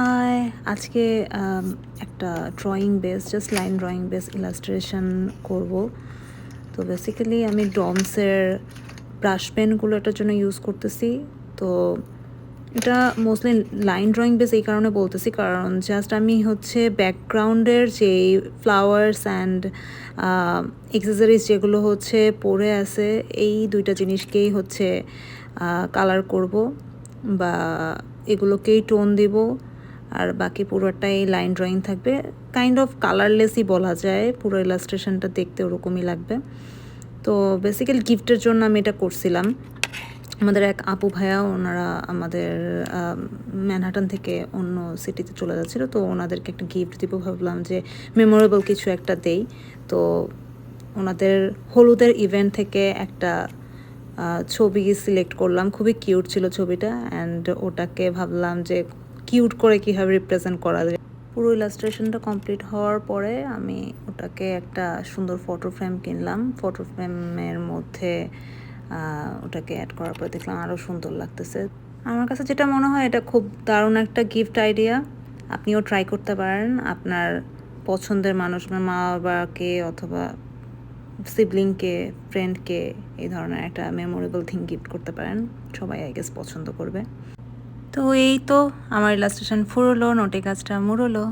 High, আজকে একটা drawing base just line drawing base illustration করব। তো বেসিক্যালি আমি ডমসের ব্রাশ পেনগুলো এটার জন্য ইউজ করতেছি। তো এটা মোস্টলি লাইন ড্রয়িং বেস এই কারণে বলতেছি, কারণ জাস্ট আমি হচ্ছে ব্যাকগ্রাউন্ডের যেই ফ্লাওয়ার্স অ্যান্ড এক্সেসরিজ যেগুলো হচ্ছে পড়ে আছে, এই দুইটা জিনিসকেই হচ্ছে কালার করব বা এগুলোকেই টোন দিব, আর বাকি পুরোটাই লাইন ড্রয়িং থাকবে। কাইন্ড অফ কালারলেসই বলা যায়, পুরো ইলাস্ট্রেশনটা দেখতে ওরকমই লাগবে। তো বেসিক্যালি গিফটের জন্য আমি এটা করছিলাম। আমাদের এক আপু ভাইয়া, ওনারা আমাদের ম্যানহাটন থেকে অন্য সিটিতে চলে যাচ্ছিলো, তো ওনাদেরকে একটা গিফট দিব ভাবলাম যে মেমোরেবল কিছু একটা দেই। তো ওনাদের হলুদের ইভেন্ট থেকে একটা ছবি সিলেক্ট করলাম, খুবই কিউট ছিল ছবিটা, অ্যান্ড ওটাকে ভাবলাম যে কিউট করে কীভাবে রিপ্রেজেন্ট করা যায়। পুরো ইলাস্ট্রেশনটা কমপ্লিট হওয়ার পরে আমি ওটাকে একটা সুন্দর ফটো ফ্রেম কিনলাম। ফটো ফ্রেমের মধ্যে ওটাকে অ্যাড করার পরে দেখলাম আরও সুন্দর লাগতেছে। আমার কাছে যেটা মনে হয় এটা খুব দারুণ একটা গিফট আইডিয়া। আপনিও ট্রাই করতে পারেন আপনার পছন্দের মানুষ, মা বাবাকে অথবা সিবলিংকে, ফ্রেন্ডকে এই ধরনের একটা মেমোরেবল থিং গিফট করতে পারেন। সবাই আই গেস পছন্দ করবে। তো এই তো আমার ইলাস্ট্রেশন ফুরলো, নোটে কাজটা মুড়লো।